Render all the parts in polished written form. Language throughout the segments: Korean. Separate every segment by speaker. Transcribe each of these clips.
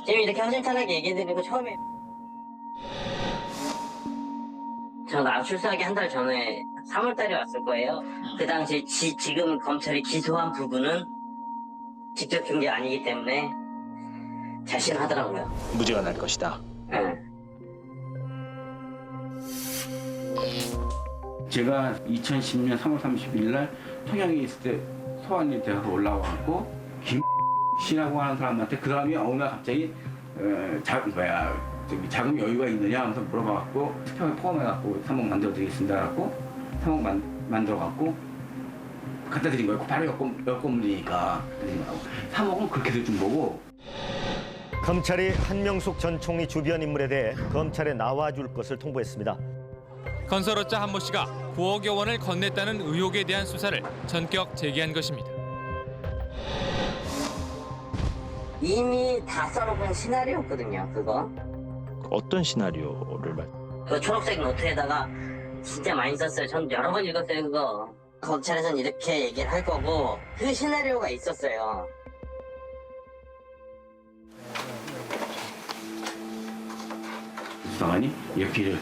Speaker 1: 지금 이렇게 허심탄회하게 얘기해드리고 처음에 저 나 출소하기 한 달 전에 3월 달에 왔을 거예요. 그 당시 지금 검찰이 기소한 부분은 직접 준 게 아니기 때문에 자신하더라고요.
Speaker 2: 무죄가 날 것이다.
Speaker 1: 네.
Speaker 3: 제가 2010년 3월 30일 날 통영에 있을 때 소환이 되어서 올라와갖고 김 씨라고 하는 사람한테 그 사람이 어느 날 갑자기 자금 여유가 있느냐 하면서 물어봐갖고 투표에 포함해갖고 3억 만들어드리겠습니다 하고 3억 만들어갖고 갖다 드린 거예요. 바로 여권물이니까 3억은 그렇게 준 거고.
Speaker 4: 검찰이 한명숙 전 총리 주변 인물에 대해 검찰에 나와줄 것을 통보했습니다.
Speaker 5: 건설업자 한모 씨가 9억여 원을 건넸다는 의혹에 대한 수사를 전격 제기한 것입니다.
Speaker 1: 이미 다 써놓은 시나리오였거든요. 그거
Speaker 2: 어떤 시나리오를 말?
Speaker 1: 그 초록색 노트에다가 진짜 많이 썼어요. 전 여러 번 읽었어요. 그거 검찰에서는 이렇게 얘기를 할 거고 그 시나리오가 있었어요.
Speaker 3: 수사관이 이렇게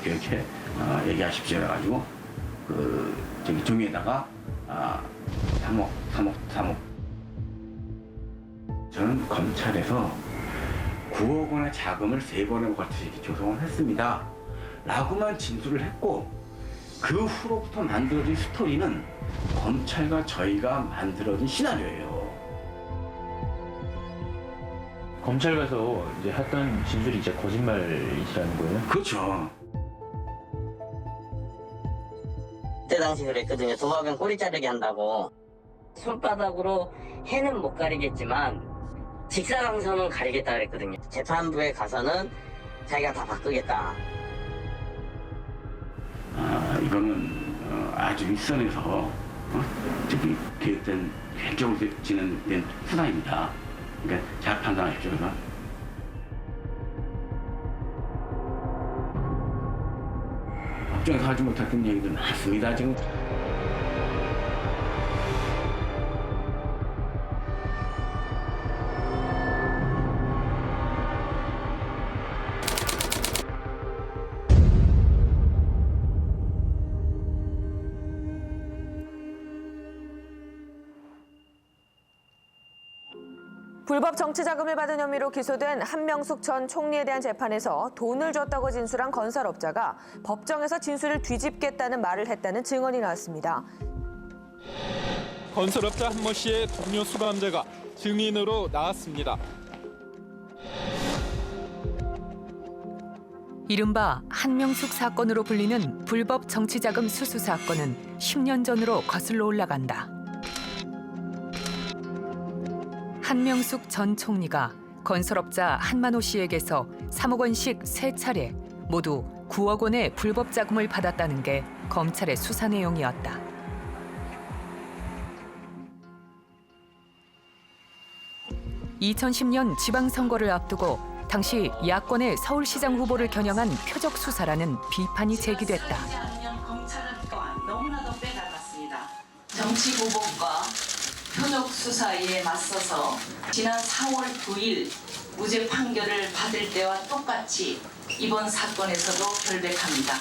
Speaker 3: 얘기하십시오 해가지고 종이에다가 3억 저는 검찰에서 9억 원의 자금을 3번에 걸쳐서 조성을 했습니다 라고만 진술을 했고 그 후로부터 만들어진 스토리는 검찰과 저희가 만들어진 시나리오예요.
Speaker 6: 검찰 가서 이제 했던 진술이 이제 거짓말이시라는 거예요?
Speaker 3: 그렇죠.
Speaker 1: 그때 당시 그랬거든요. 도박은 꼬리 자르기 한다고. 손바닥으로 해는 못 가리겠지만 직사광선은 가리겠다 그랬거든요. 재판부에 가서는 자기가 다 바꾸겠다.
Speaker 3: 이거는 아주 윗선에서 계획적으로 진행된 수사입니다. 그러니까 잘 판단하십시오. 법정에서 하지 못했던 얘기도 많습니다. 지금.
Speaker 7: 불법 정치 자금을 받은 혐의로 기소된 한명숙 전 총리에 대한 재판에서 돈을 줬다고 진술한 건설업자가 법정에서 진술을 뒤집겠다는 말을 했다는 증언이 나왔습니다.
Speaker 5: 건설업자 한모 씨의 동료 수감자가 증인으로 나왔습니다.
Speaker 8: 이른바 한명숙 사건으로 불리는 불법 정치자금 수수 사건은 10년 전으로 거슬러 올라간다. 한명숙 전 총리가 건설업자 한만호 씨에게서 3억 원씩 3차례 모두 9억 원의 불법 자금을 받았다는 게 검찰의 수사 내용이었다. (2010년) 지방선거를 앞두고 당시 야권의 서울시장 후보를 겨냥한 표적 수사라는 비판이 제기됐다.
Speaker 9: 검찰은 또한 너무나도 빼닮았습니다. 정치 보복과 표적 수사에 맞서서 지난 4월 9일 무죄 판결을 받을 때와 똑같이 이번 사건에서도 결백합니다.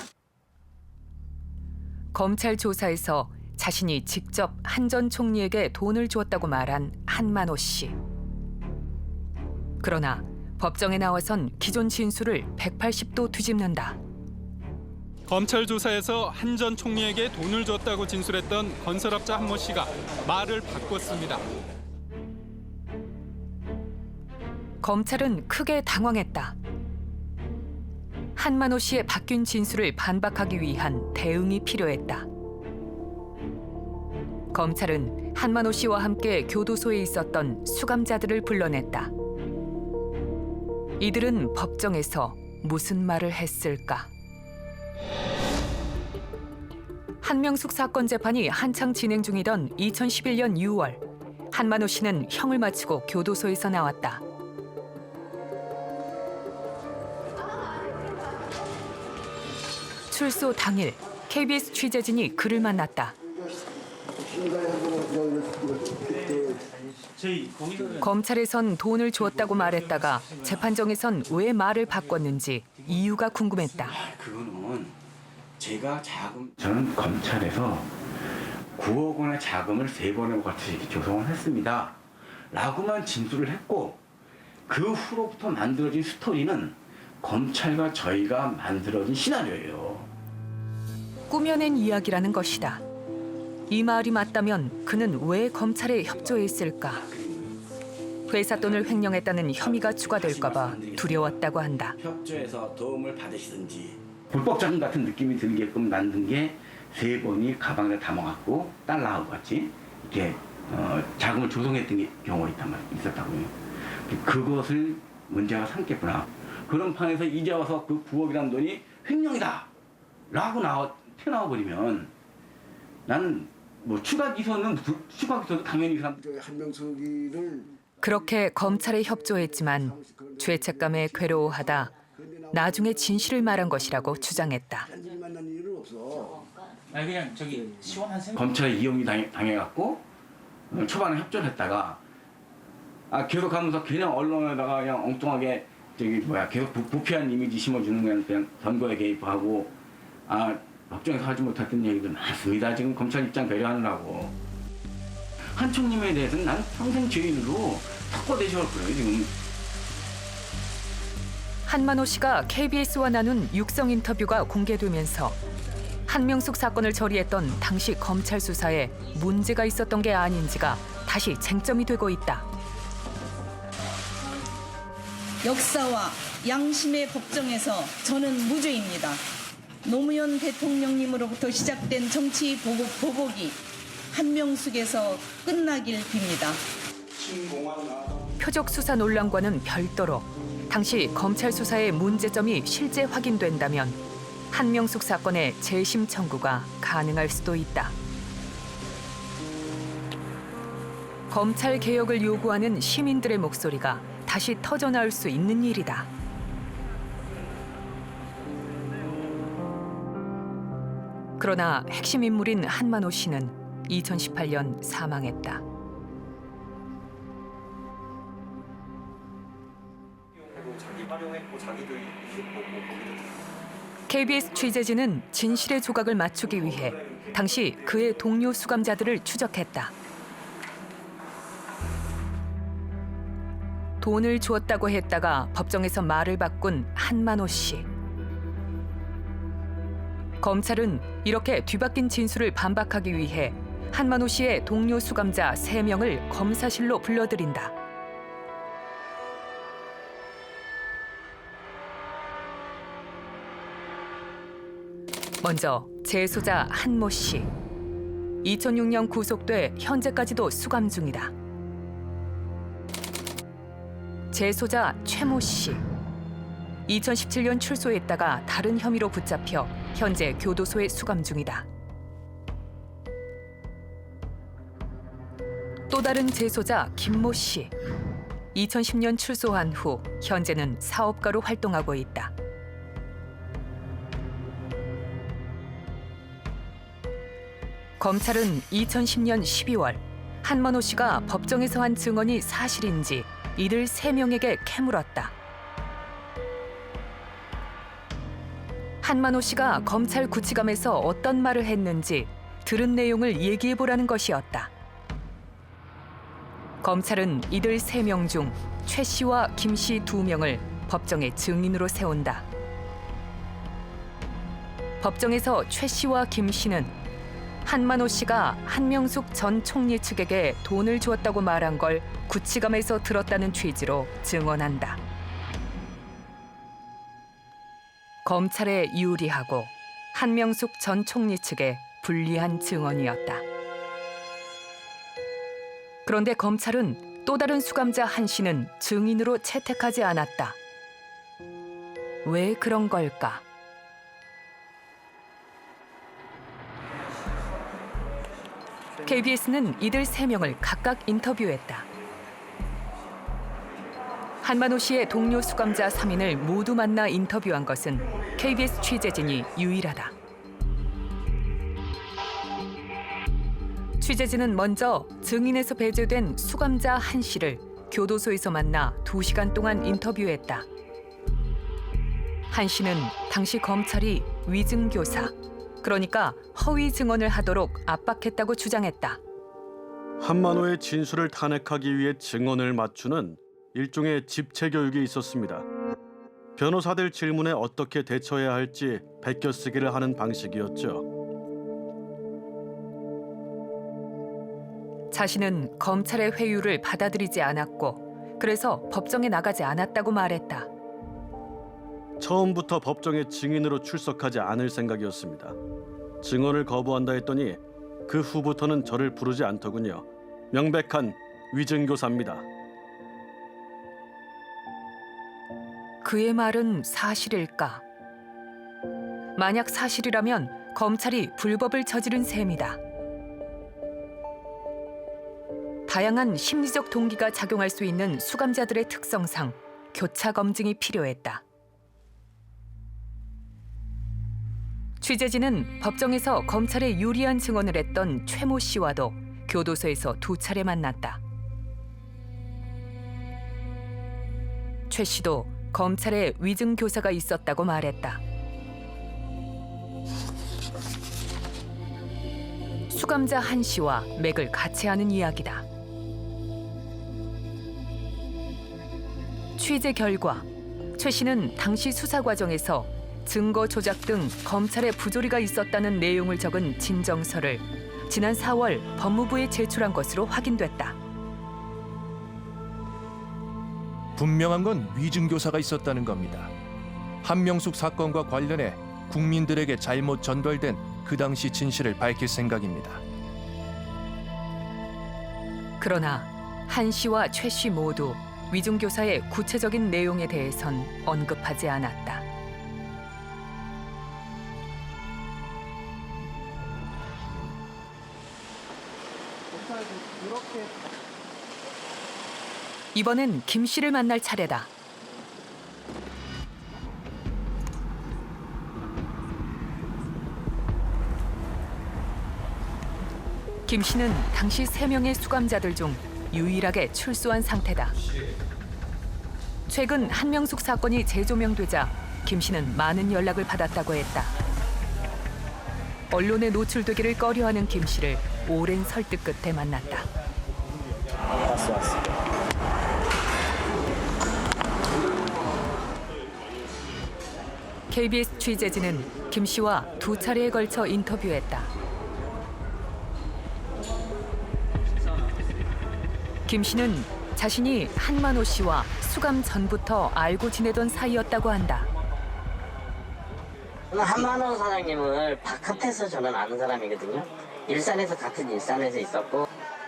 Speaker 8: 검찰 조사에서 자신이 직접 한 전 총리에게 돈을 주었다고 말한 한만호 씨. 그러나 법정에 나와선 기존 진술을 180도 뒤집는다.
Speaker 5: 검찰 조사에서 한 전 총리에게 돈을 줬다고 진술했던 건설업자 한모 씨가 말을 바꿨습니다.
Speaker 8: 검찰은 크게 당황했다. 한만호 씨의 바뀐 진술을 반박하기 위한 대응이 필요했다. 검찰은 한만호 씨와 함께 교도소에 있었던 수감자들을 불러냈다. 이들은 법정에서 무슨 말을 했을까? 한명숙 사건 재판이 한창 진행 중이던 2011년 6월, 한만호 씨는 형을 마치고 교도소에서 나왔다. 출소 당일 KBS 취재진이 그를 만났다. 검찰에선 돈을 주었다고 말했다가 재판정에선 왜 말을 바꿨는지 이유가 궁금했다.
Speaker 3: 그거는 제가 저는 검찰에서 9억 원의 자금을 3번에 걸쳐서 이렇게 조성을 했습니다. 라고만 진술을 했고 그 후로부터 만들어진 스토리는 검찰과 저희가 만들어진 시나리오예요.
Speaker 8: 꾸며낸 이야기라는 것이다. 이 말이 맞다면 그는 왜 검찰에 협조했을까? 회사 돈을 횡령했다는 혐의가 추가될까 봐 두려웠다고 한다.
Speaker 3: 협조해서 도움을 받으시든지 불법 자금 같은 느낌이 들게끔 만든 게 3번이 가방에 담아갖고 달러하고 같이 이렇게 자금을 조성했던 경우가 있었다고요. 그것을 문제가 삼겠구나. 그런 판에서 이제 와서 그 9억이라는 돈이 횡령이다 라고 튀어나와 버리면 나는 뭐 추가 기소도 당연히
Speaker 10: 한명숙이를
Speaker 8: 그렇게 검찰에 협조했지만 죄책감에 괴로워하다 나중에 진실을 말한 것이라고 주장했다.
Speaker 10: 만난 일은 없어.
Speaker 6: 아니 그냥 저기 시원한 생각.
Speaker 3: 검찰에 이용이 당해갖고 초반에 협조를 했다가 계속 하면서 그냥 언론에다가 그냥 엉뚱하게 계속 부패한 이미지 심어주는 그냥 선거에 개입하고 법정에서 하지 못했던 얘기들 많습니다. 지금 검찰 입장 배려하느라고. 한 총님에 대해서는 난 평생 죄인으로 석고대접할 거예요 지금.
Speaker 8: 한만호 씨가 KBS와 나눈 육성 인터뷰가 공개되면서 한명숙 사건을 처리했던 당시 검찰 수사에 문제가 있었던 게 아닌지가 다시 쟁점이 되고 있다.
Speaker 11: 역사와 양심의 법정에서 저는 무죄입니다. 노무현 대통령님으로부터 시작된 정치 보복이 한명숙에서 끝나길 빕니다.
Speaker 8: 표적 수사 논란과는 별도로 당시 검찰 수사의 문제점이 실제 확인된다면 한명숙 사건의 재심 청구가 가능할 수도 있다. 검찰 개혁을 요구하는 시민들의 목소리가 다시 터져나올 수 있는 일이다. 그러나 핵심 인물인 한만호 씨는 2018년 사망했다. KBS 취재진은 진실의 조각을 맞추기 위해 당시 그의 동료 수감자들을 추적했다. 돈을 주었다고 했다가 법정에서 말을 바꾼 한만호 씨. 검찰은 이렇게 뒤바뀐 진술을 반박하기 위해 한만호 씨의 동료 수감자 3명을 검사실로 불러들인다. 먼저 재소자 한모 씨. 2006년 구속돼 현재까지도 수감 중이다. 재소자 최모 씨. 2017년 출소했다가 다른 혐의로 붙잡혀 현재 교도소에 수감 중이다. 또 다른 재소자 김모 씨. 2010년 출소한 후 현재는 사업가로 활동하고 있다. 검찰은 2010년 12월 한만호 씨가 법정에서 한 증언이 사실인지 이들 3명에게 캐물었다. 한만호 씨가 검찰 구치감에서 어떤 말을 했는지 들은 내용을 얘기해보라는 것이었다. 검찰은 이들 3명 중 최 씨와 김 씨 2명을 법정에 증인으로 세운다. 법정에서 최 씨와 김 씨는 한만호 씨가 한명숙 전 총리 측에게 돈을 주었다고 말한 걸 구치감에서 들었다는 취지로 증언한다. 검찰에 유리하고 한명숙 전 총리 측에 불리한 증언이었다. 그런데 검찰은 또 다른 수감자 한 씨는 증인으로 채택하지 않았다. 왜 그런 걸까? KBS는 이들 3명을 각각 인터뷰했다. 한만호 씨의 동료 수감자 3인을 모두 만나 인터뷰한 것은 KBS 취재진이 유일하다. 취재진은 먼저 증인에서 배제된 수감자 한 씨를 교도소에서 만나 2시간 동안 인터뷰했다. 한 씨는 당시 검찰이 위증교사, 그러니까 허위 증언을 하도록 압박했다고 주장했다.
Speaker 12: 한만호의 진술을 탄핵하기 위해 증언을 맞추는 일종의 집체 교육이 있었습니다. 변호사들 질문에 어떻게 대처해야 할지 베껴쓰기를 하는 방식이었죠.
Speaker 8: 자신은 검찰의 회유를 받아들이지 않았고 그래서 법정에 나가지 않았다고 말했다.
Speaker 12: 처음부터 법정에 증인으로 출석하지 않을 생각이었습니다. 증언을 거부한다 했더니 그 후부터는 저를 부르지 않더군요. 명백한 위증교사입니다.
Speaker 8: 그의 말은 사실일까? 만약 사실이라면 검찰이 불법을 저지른 셈이다. 다양한 심리적 동기가 작용할 수 있는 수감자들의 특성상 교차 검증이 필요했다. 취재진은 법정에서 검찰에 유리한 증언을 했던 최모 씨와도 교도소에서 2차례 만났다. 최 씨도 검찰에 위증 교사가 있었다고 말했다. 수감자 한 씨와 맥을 같이 하는 이야기다. 취재 결과 최 씨는 당시 수사 과정에서 증거 조작 등 검찰의 부조리가 있었다는 내용을 적은 진정서를 지난 4월 법무부에 제출한 것으로 확인됐다.
Speaker 13: 분명한 건 위증교사가 있었다는 겁니다. 한명숙 사건과 관련해 국민들에게 잘못 전달된 그 당시 진실을 밝힐 생각입니다.
Speaker 8: 그러나 한 씨와 최 씨 모두 위증교사의 구체적인 내용에 대해선 언급하지 않았다. 이번엔 김 씨를 만날 차례다. 김 씨는 당시 3명의 수감자들 중 유일하게 출소한 상태다. 최근 한명숙 사건이 재조명되자 김 씨는 많은 연락을 받았다고 했다. 언론에 노출되기를 꺼려하는 김 씨를 오랜 설득 끝에 만났다.
Speaker 2: 왔어.
Speaker 8: KBS 취재진은 김 씨와 2차례에 걸쳐 인터뷰했다. 김 씨는 자신이 한만호 씨와 수감 전부터 알고 지내던 사이였다고 한다.
Speaker 1: 한만호 사장님을 바깥에서 저는 아는 사람이거든요. 일산에서 같은 일산에서 있었고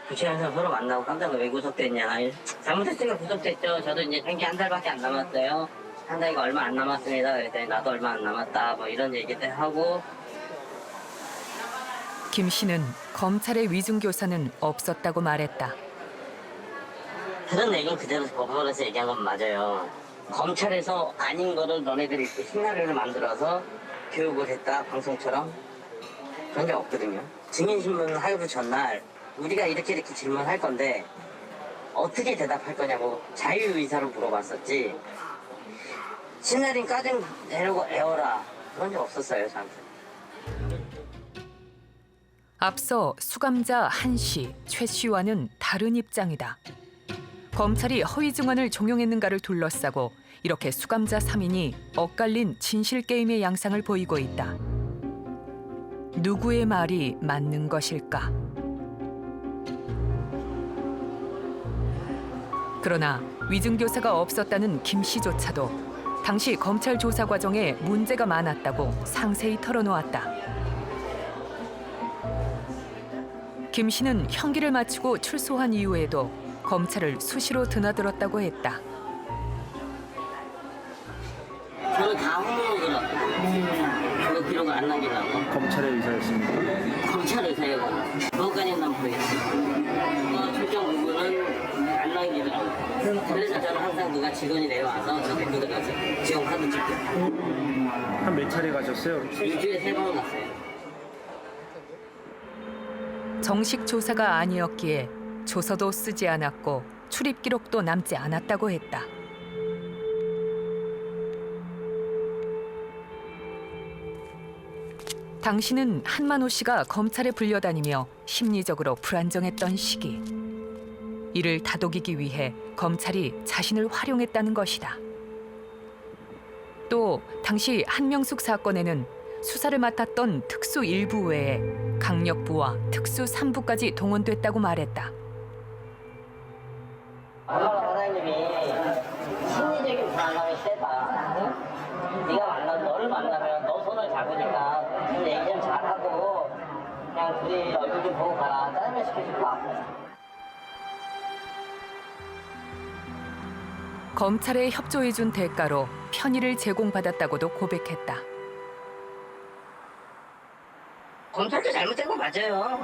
Speaker 1: 구치소에서 서로 만나고 깜짝 왜 구속됐냐. 잘못했으니까 구속됐죠. 저도 이제 생기 한 달밖에 안 남았어요. 한 달이 얼마 안 남았습니다. 그랬더니 나도 얼마 안 남았다. 뭐 이런 얘기들 하고.
Speaker 8: 김 씨는 검찰의 위증교사는 없었다고 말했다.
Speaker 1: 그런 얘기는 그대로 법원에서 얘기한 건 맞아요. 검찰에서 아닌 거를 너네들이 시나리오를 만들어서 교육을 했다, 방송처럼. 그런 게 없거든요. 증인신문 하루 전날 우리가 이렇게 질문할 건데 어떻게 대답할 거냐고 자유의사로 물어봤었지. 시나리오 까진 내려고 애워라. 그런 적 없었어요, 저한테.
Speaker 8: 앞서 수감자 한 씨, 최 씨와는 다른 입장이다. 검찰이 허위 증언을 종용했는가를 둘러싸고 이렇게 수감자 3인이 엇갈린 진실 게임의 양상을 보이고 있다. 누구의 말이 맞는 것일까? 그러나 위증교사가 없었다는 김 씨조차도 당시 검찰 조사 과정에 문제가 많았다고 상세히 털어놓았다. 김 씨는 형기를 마치고 출소한 이후에도 검찰을 수시로 드나들었다고 했다.
Speaker 1: 저는 다 홍보로 들었고 그거 기록을 안 남기려고.
Speaker 2: 검찰의 의사였습니다.
Speaker 1: 검찰 의사예요. 그것까지는 난 모르겠어요. 출정 부분은 안 남기더라고요. 그래서 저는 항상 누가 직원이 내려와서 저 댓글들 가서 직원 카드 찍고.
Speaker 2: 한 몇 차례 가셨어요?
Speaker 1: 일주일에 3번 갔어요.
Speaker 8: 정식 조사가 아니었기에 조서도 쓰지 않았고 출입 기록도 남지 않았다고 했다. 당신은 한만호 씨가 검찰에 불려다니며 심리적으로 불안정했던 시기. 이를 다독이기 위해 검찰이 자신을 활용했다는 것이다. 또 당시 한명숙 사건에는 수사를 맡았던 특수 1부 외에 강력부와 특수 3부까지 동원됐다고 말했다.
Speaker 1: 한만호 사장님이 심리적인 불안감이 세다. 응? 너를 만나면 너 손을 잡으니까 좀 얘기 좀 잘하고 그냥 둘이 얼굴 좀 보고 가라. 짜장면 시켜줄까?
Speaker 8: 검찰에 협조해준 대가로 편의를 제공받았다고도 고백했다.
Speaker 1: 검찰도 잘못된 거 맞아요.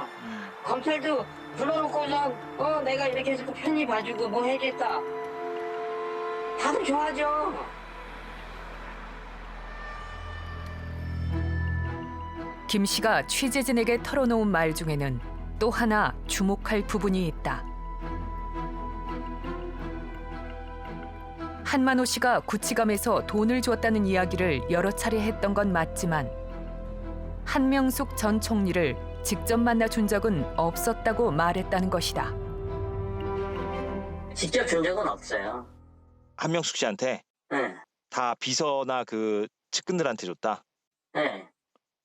Speaker 1: 검찰도 불러놓고서 내가 이렇게 해서 편히 봐주고 뭐 해줬다. 다들 좋아하죠.
Speaker 8: 김 씨가 취재진에게 털어놓은 말 중에는 또 하나 주목할 부분이 있다. 한만호 씨가 구치감에서 돈을 줬다는 이야기를 여러 차례 했던 건 맞지만 한명숙 전 총리를 직접 만나 준 적은 없었다고 말했다는 것이다.
Speaker 1: 직접 준 적은 없어요.
Speaker 14: 한명숙 씨한테?
Speaker 1: 네.
Speaker 14: 다 비서나 그 측근들한테 줬다?
Speaker 1: 네.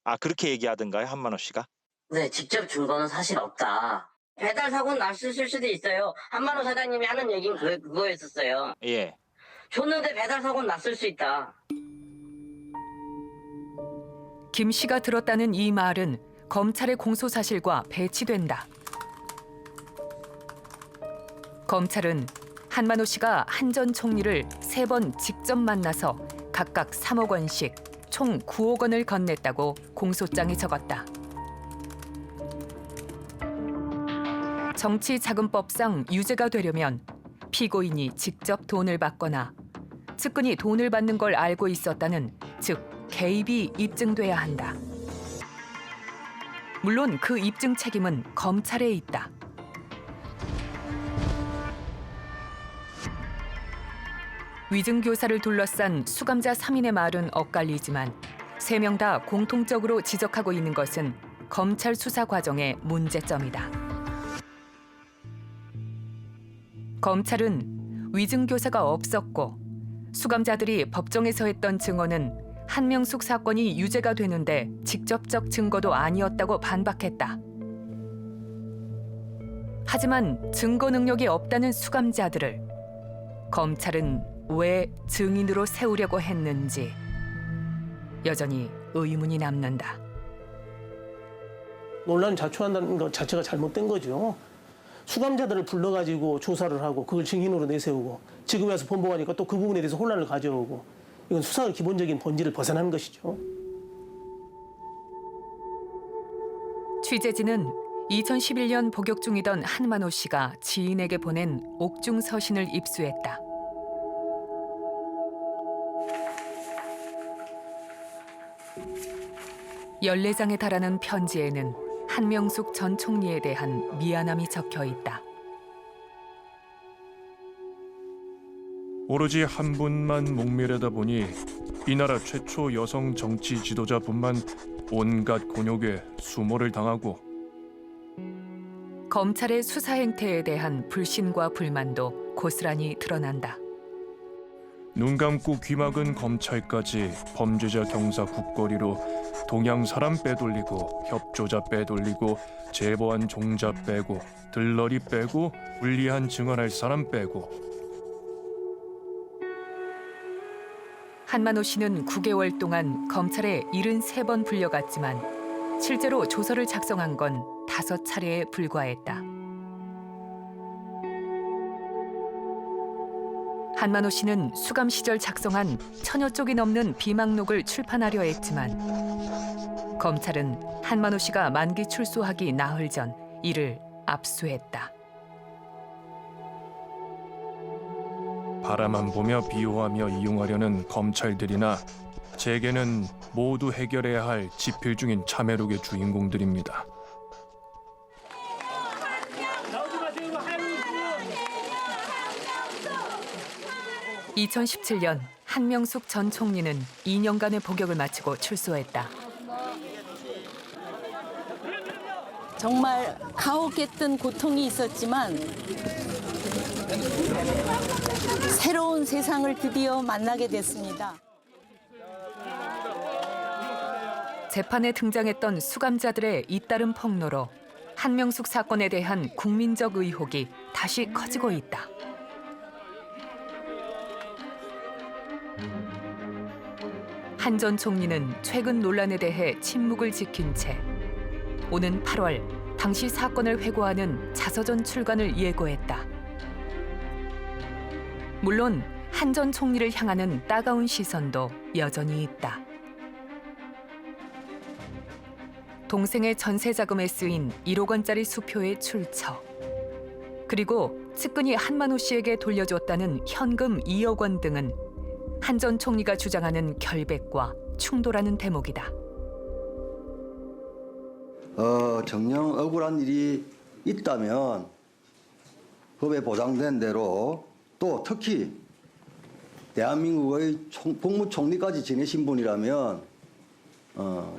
Speaker 14: 아, 그렇게 얘기하던가요, 한만호 씨가?
Speaker 1: 네, 직접 준 거는 사실 없다. 배달 사고는 났을 수도 있어요. 한만호 사장님이 하는 얘기는 그거였었어요.
Speaker 14: 예.
Speaker 1: 줬는데 배달 사고는 났을 수 있다.
Speaker 8: 김 씨가 들었다는 이 말은 검찰의 공소 사실과 배치된다. 검찰은 한만호 씨가 한 전 총리를 3번 직접 만나서 각각 3억 원씩 총 9억 원을 건넸다고 공소장에 적었다. 정치자금법상 유죄가 되려면 피고인이 직접 돈을 받거나 측근이 돈을 받는 걸 알고 있었다는, 즉 개입이 입증돼야 한다. 물론 그 입증 책임은 검찰에 있다. 위증교사를 둘러싼 수감자 3인의 말은 엇갈리지만 3명 다 공통적으로 지적하고 있는 것은 검찰 수사 과정의 문제점이다. 검찰은 위증교사가 없었고 수감자들이 법정에서 했던 증언은 한명숙 사건이 유죄가 되는데 직접적 증거도 아니었다고 반박했다. 하지만 증거 능력이 없다는 수감자들을 검찰은 왜 증인으로 세우려고 했는지 여전히 의문이 남는다.
Speaker 15: 논란을 자초한다는 것 자체가 잘못된 거죠. 수감자들을 불러가지고 조사를 하고 그걸 증인으로 내세우고 지금 와서 본보하니까 또 그 부분에 대해서 혼란을 가져오고, 이건 수사의 기본적인 본질을 벗어나는 것이죠.
Speaker 8: 취재진은 2011년 복역 중이던 한만호 씨가 지인에게 보낸 옥중 서신을 입수했다. (14장에) 달하는 편지에는 한명숙 전 총리에 대한 미안함이 적혀 있다.
Speaker 13: 오로지 한 분만 목매려다 보니 이 나라 최초 여성 정치 지도자뿐만 온갖 곤욕에 수모를 당하고,
Speaker 8: 검찰의 수사 행태에 대한 불신과 불만도 고스란히 드러난다.
Speaker 13: 눈 감고 귀 막은 검찰까지 범죄자 경사 국거리로 동양 사람 빼돌리고 협조자 빼돌리고 제보한 종자 빼고 들러리 빼고 불리한 증언할 사람 빼고.
Speaker 8: 한만호 씨는 9개월 동안 검찰에 73번 불려갔지만 실제로 조서를 작성한 건 5차례에 불과했다. 한만호 씨는 수감 시절 작성한 1000여 쪽이 넘는 비망록을 출판하려 했지만 검찰은 한만호 씨가 만기 출소하기 나흘 전 이를 압수했다.
Speaker 13: 바라만 보며 비호하며 이용하려는 검찰들이나 제게는 모두 해결해야 할 지필 중인 참회록의 주인공들입니다.
Speaker 8: 2017년 한명숙 전 총리는 2년간의 복역을 마치고 출소했다.
Speaker 11: 정말 가혹했던 고통이 있었지만 새로운 세상을 드디어 만나게 됐습니다.
Speaker 8: 재판에 등장했던 수감자들의 잇따른 폭로로 한명숙 사건에 대한 국민적 의혹이 다시 커지고 있다. 한 전 총리는 최근 논란에 대해 침묵을 지킨 채 오는 8월 당시 사건을 회고하는 자서전 출간을 예고했다. 물론 한 전 총리를 향하는 따가운 시선도 여전히 있다. 동생의 전세 자금에 쓰인 1억 원짜리 수표의 출처, 그리고 측근이 한만호 씨에게 돌려줬다는 현금 2억 원 등은 한 전 총리가 주장하는 결백과 충돌하는 대목이다.
Speaker 16: 정녕 억울한 일이 있다면 법에 보장된 대로 또 특히 대한민국의 국무총리까지 지내신 분이라면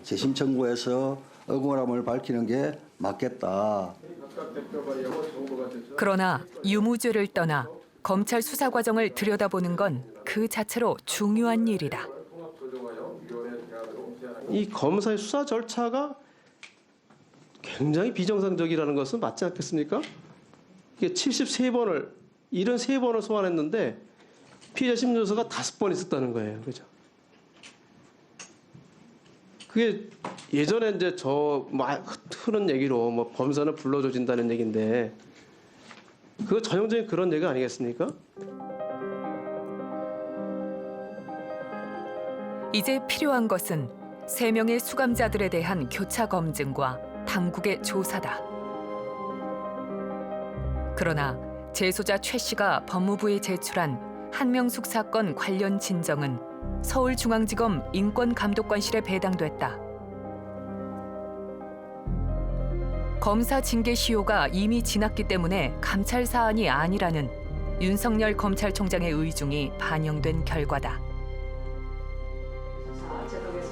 Speaker 16: 재심 청구해서 억울함을 밝히는 게 맞겠다.
Speaker 8: 그러나 유무죄를 떠나 검찰 수사 과정을 들여다보는 건 그 자체로 중요한 일이다.
Speaker 15: 이 검사의 수사 절차가 굉장히 비정상적이라는 것은 맞지 않겠습니까? 이게 73번을 소환했는데 피의자 심리조사가 5번 있었다는 거예요. 그죠? 그게 예전에 이제 흐르는 얘기로 뭐 범사는 불러줘진다는 얘기인데 그거 전형적인 그런 얘기 아니겠습니까?
Speaker 8: 이제 필요한 것은 3명의 수감자들에 대한 교차 검증과 당국의 조사다. 그러나 재소자 최 씨가 법무부에 제출한 한명숙 사건 관련 진정은 서울중앙지검 인권감독관실에 배당됐다. 검사 징계 시효가 이미 지났기 때문에 감찰 사안이 아니라는 윤석열 검찰총장의 의중이 반영된 결과다.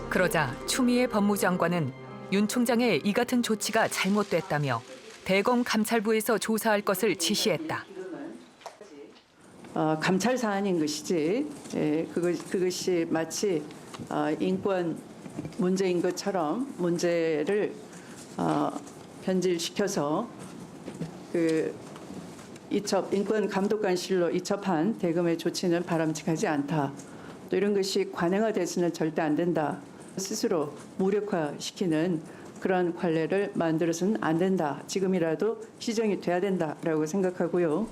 Speaker 8: 그러자 추미애 법무장관은 윤 총장의 이 같은 조치가 잘못됐다며 대검 감찰부에서 조사할 것을 지시했다.
Speaker 17: 감찰 사안인 것이지 그것이 마치 인권 문제인 것처럼 문제를 변질시켜서 인권감독관실로 이첩한 대검의 조치는 바람직하지 않다. 또 이런 것이 관행화돼서는 절대 안 된다. 스스로 무력화시키는 그런 관례를 만들어서는 안 된다. 지금이라도 시정이 돼야 된다라고 생각하고요.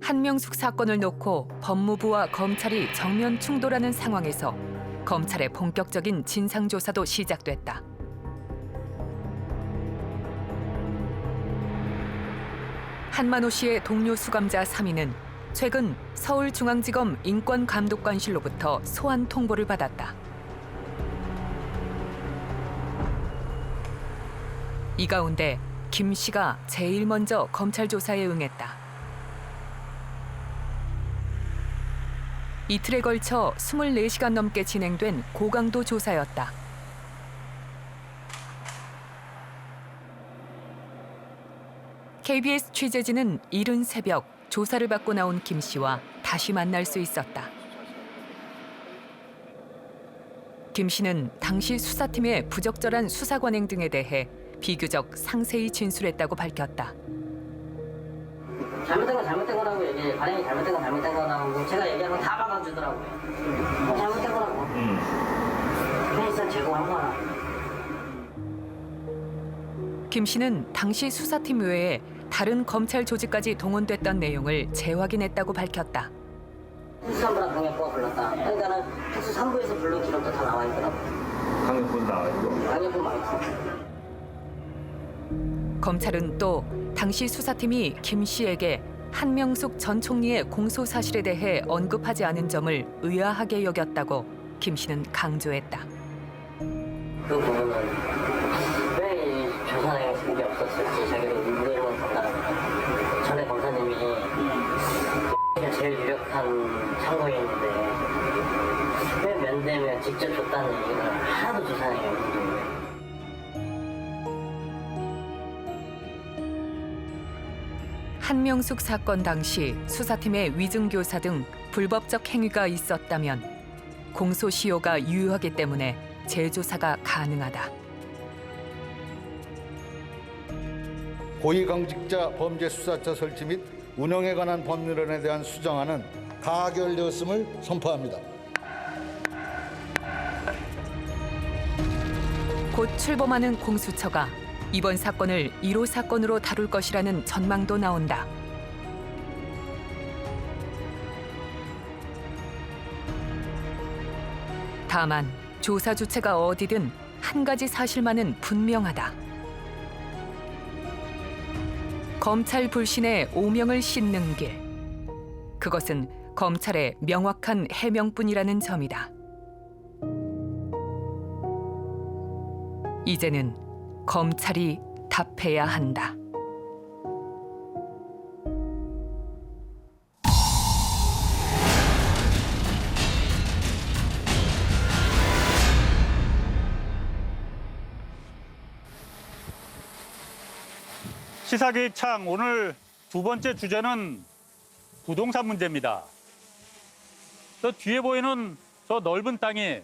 Speaker 8: 한명숙 사건을 놓고 법무부와 검찰이 정면 충돌하는 상황에서 검찰의 본격적인 진상조사도 시작됐다. 한만호 씨의 동료 수감자 3인은 최근 서울중앙지검 인권감독관실로부터 소환 통보를 받았다. 이 가운데 김 씨가 제일 먼저 검찰 조사에 응했다. 이틀에 걸쳐 24시간 넘게 진행된 고강도 조사였다. KBS 취재진은 이른 새벽 조사를 받고 나온 김 씨와 다시 만날 수 있었다. 김 씨는 당시 수사팀의 부적절한 수사 관행 등에 대해 비교적 상세히 진술했다고 밝혔다.
Speaker 1: 잘못된 건 잘못된 거라고 얘기해. 관행이 잘못된 건 잘못된 거라고 제가 얘기하면 다 막아주더라고요. 잘못된 거라고. 편의상 제공한 거야.
Speaker 8: 김 씨는 당시 수사팀 외에 다른 검찰 조직까지 동원됐던 내용을 재확인했다고 밝혔다.
Speaker 1: 특수산부랑 강력부가 불렀다. 그러니까는 특수산부에서 부른 기록도 다 나와 있더라고.
Speaker 2: 강력부도 나와 있고.
Speaker 1: 강력부 많죠.
Speaker 8: 검찰은 또 당시 수사팀이 김 씨에게 한명숙 전 총리의 공소 사실에 대해 언급하지 않은 점을 의아하게 여겼다고 김 씨는 강조했다.
Speaker 1: 그 부분은 왜 조사 내용에 그게 없었을지 자기도 의문을 갖다라고 전에 검사님이 가 제일 유력한 참고인인데 왜 면대면 직접 줬다는 얘기는 하나도 조사하기가 힘들어요.
Speaker 8: 한명숙 사건 당시 수사팀의 위증교사 등 불법적 행위가 있었다면 공소시효가 유효하기 때문에 재조사가 가능하다.
Speaker 18: 고위공직자 범죄수사처 설치 및 운영에 관한 법률안에 대한 수정안은 가결되었음을 선포합니다.
Speaker 8: 곧 출범하는 공수처가 이번 사건을 1호 사건으로 다룰 것이라는 전망도 나온다. 다만 조사 주체가 어디든 한 가지 사실만은 분명하다. 검찰 불신의 오명을 씻는 길. 그것은 검찰의 명확한 해명뿐이라는 점이다. 이제는 검찰이 답해야 한다.
Speaker 19: 시사기획창 오늘 두 번째 주제는 부동산 문제입니다. 저 뒤에 보이는 저 넓은 땅이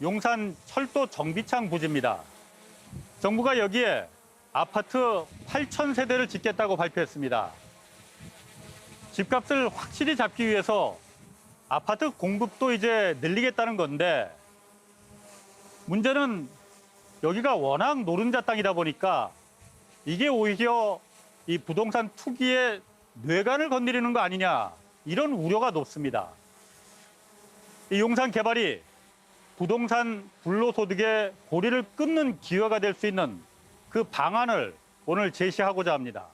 Speaker 19: 용산 철도 정비창 부지입니다. 정부가 여기에 아파트 8,000세대를 짓겠다고 발표했습니다. 집값을 확실히 잡기 위해서 아파트 공급도 이제 늘리겠다는 건데 문제는 여기가 워낙 노른자 땅이다 보니까 이게 오히려 이 부동산 투기의 뇌관을 건드리는 거 아니냐 이런 우려가 높습니다. 이 용산 개발이 부동산 불로소득의 고리를 끊는 기회가 될 수 있는 그 방안을 오늘 제시하고자 합니다.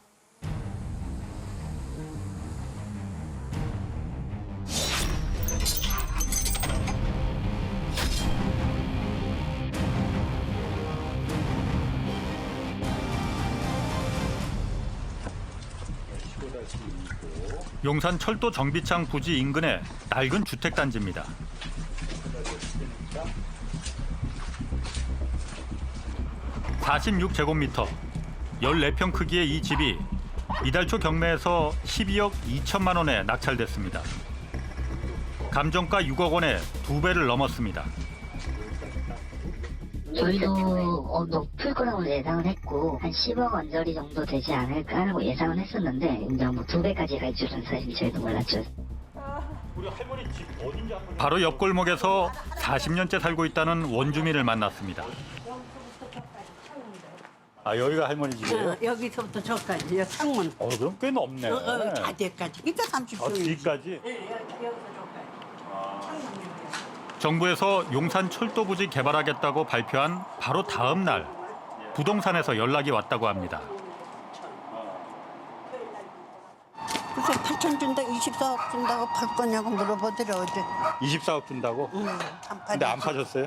Speaker 19: 용산 철도 정비창 부지 인근의 낡은 주택단지입니다. (46제곱미터) 14평 크기의 이 집이 이달 초 경매에서 12억 2천만 원에 낙찰됐습니다. 감정가 6억 원에 2배를 넘었습니다.
Speaker 20: 저희도 높을 거라고 예상을 했고 한 10억 원저리 정도 되지 않을까라고 예상을 했었는데 이제 뭐 2배까지 갈 줄은 사실 저희도 몰랐죠.
Speaker 19: 바로 옆 골목에서 40년째 살고 있다는 원주민을 만났습니다. 아, 여기가 할머니 집이에요?
Speaker 21: 여기서부터 저까지 요 창문.
Speaker 19: 그럼 꽤 넓네.
Speaker 21: 다 뒤까지. 그러니까 30평.
Speaker 19: 뒤까지? 정부에서 용산 철도 부지 개발하겠다고 발표한 바로 다음 날 부동산에서 연락이 왔다고 합니다.
Speaker 21: 그래서 8천 준다, 24억 준다고 팔 거냐고 물어보더래 어제.
Speaker 19: 24억 준다고?
Speaker 21: 응.
Speaker 19: 근데 안 파셨어요?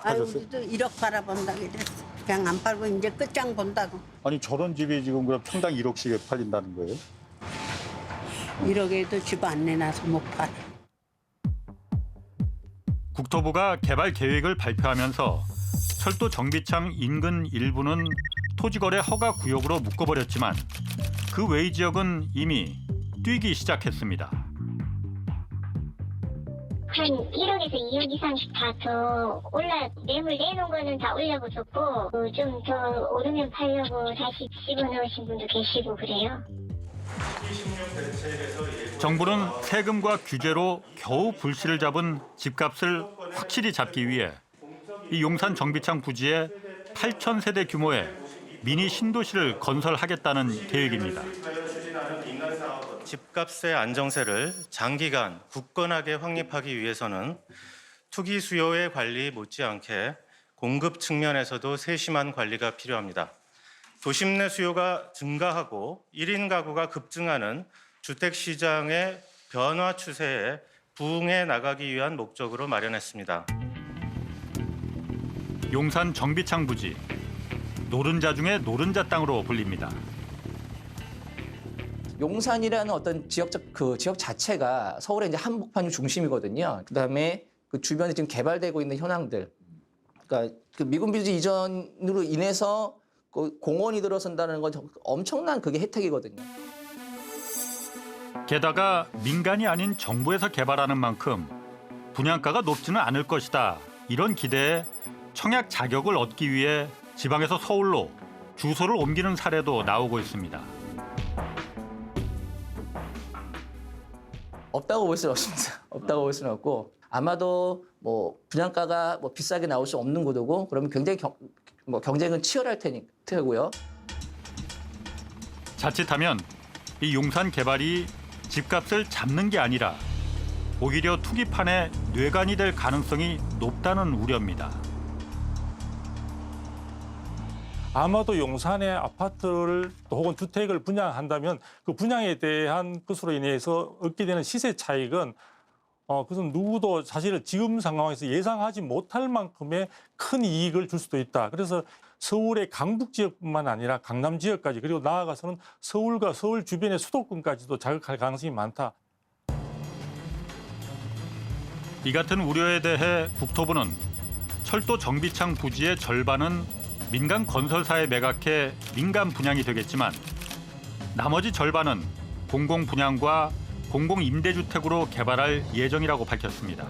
Speaker 21: 아니 우리도 1억 팔아본다 그랬어. 그냥 안 팔고 이제 끝장 본다고.
Speaker 19: 아니 저런 집이 지금 그럼 평당 1억씩에 팔린다는 거예요?
Speaker 21: 1억에도 집 안 내놔서 못 팔아.
Speaker 19: 국토부가 개발 계획을 발표하면서 철도 정비창 인근 일부는 토지거래 허가 구역으로 묶어버렸지만 그 외의 지역은 이미 뛰기 시작했습니다.
Speaker 22: 한 1억에서 2억 이상씩 다 더 매물 내놓은 거는 다 올려보셨고 좀 더 오르면 팔려고 다시 집어넣으신 분도 계시고 그래요.
Speaker 19: 정부는 세금과 규제로 겨우 불씨를 잡은 집값을 확실히 잡기 위해 이 용산 정비창 부지에 8,000세대 규모의 미니 신도시를 건설하겠다는 계획입니다.
Speaker 23: 집값의 안정세를 장기간 굳건하게 확립하기 위해서는 투기 수요의 관리 못지않게 공급 측면에서도 세심한 관리가 필요합니다. 도심 내 수요가 증가하고 1인 가구가 급증하는 주택시장의 변화 추세에 부응해 나가기 위한 목적으로 마련했습니다.
Speaker 19: 용산 정비창 부지, 노른자 중에 노른자 땅으로 불립니다.
Speaker 4: 용산이라는 어떤 지역 자체가 서울의 이제 한복판의 중심이거든요. 그다음에 그 주변에 지금 개발되고 있는 현황들, 그러니까 그 미군 비지 이전으로 인해서 그 공원이 들어선다는 건 엄청난 그게 혜택이거든요.
Speaker 19: 게다가 민간이 아닌 정부에서 개발하는 만큼 분양가가 높지는 않을 것이다. 이런 기대에 청약 자격을 얻기 위해 지방에서 서울로 주소를 옮기는 사례도 나오고 있습니다.
Speaker 4: 없다고 볼 수는 없습니다. 없다고 볼 수는 없고 아마도 뭐 분양가가 뭐 비싸게 나올 수 없는 구도고 그러면 굉장히 경쟁은 치열할 테고요.
Speaker 19: 자칫하면 이 용산 개발이 집값을 잡는 게 아니라 오히려 투기판의 뇌관이 될 가능성이 높다는 우려입니다.
Speaker 7: 아마도 용산의 아파트를 혹은 주택을 분양한다면 그 분양에 대한 것으로 인해서 얻게 되는 시세 차익은 그것은 누구도 사실 지금 상황에서 예상하지 못할 만큼의 큰 이익을 줄 수도 있다. 그래서 서울의 강북 지역뿐만 아니라 강남 지역까지 그리고 나아가서는 서울과 서울 주변의 수도권까지도 자극할 가능성이 많다.
Speaker 19: 이 같은 우려에 대해 국토부는 철도 정비창 부지의 절반은 민간 건설사에 매각해 민간 분양이 되겠지만 나머지 절반은 공공 분양과 공공 임대주택으로 개발할 예정이라고 밝혔습니다.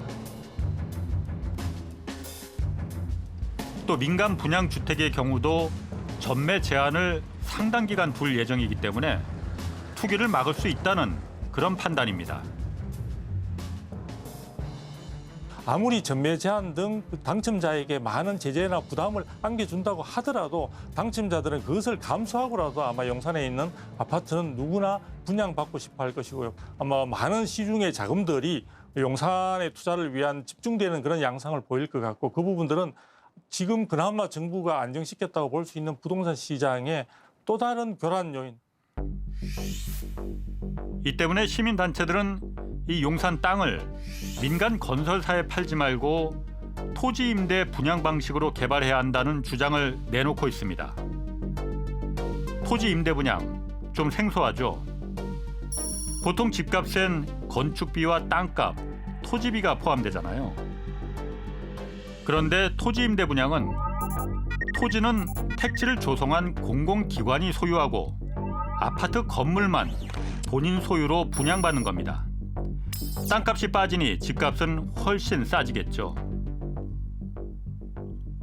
Speaker 19: 또 민간 분양 주택의 경우도 전매 제한을 상당 기간 둘 예정이기 때문에 투기를 막을 수 있다는 그런 판단입니다.
Speaker 7: 아무리 전매 제한 등 당첨자에게 많은 제재나 부담을 안겨준다고 하더라도 당첨자들은 그것을 감수하고라도 아마 용산에 있는 아파트는 누구나 분양받고 싶어 할 것이고요. 아마 많은 시중의 자금들이 용산의 투자를 위한 집중되는 그런 양상을 보일 것 같고 그 부분들은 지금 그나마 정부가 안정시켰다고 볼 수 있는 부동산 시장의 또 다른 교란 요인.
Speaker 19: 이 때문에 시민단체들은 이 용산 땅을 민간 건설사에 팔지 말고 토지 임대 분양 방식으로 개발해야 한다는 주장을 내놓고 있습니다. 토지 임대 분양, 좀 생소하죠? 보통 집값엔 건축비와 땅값, 토지비가 포함되잖아요. 그런데 토지 임대 분양은 토지는 택지를 조성한 공공기관이 소유하고 아파트 건물만 본인 소유로 분양받는 겁니다. 땅값이 빠지니 집값은 훨씬 싸지겠죠.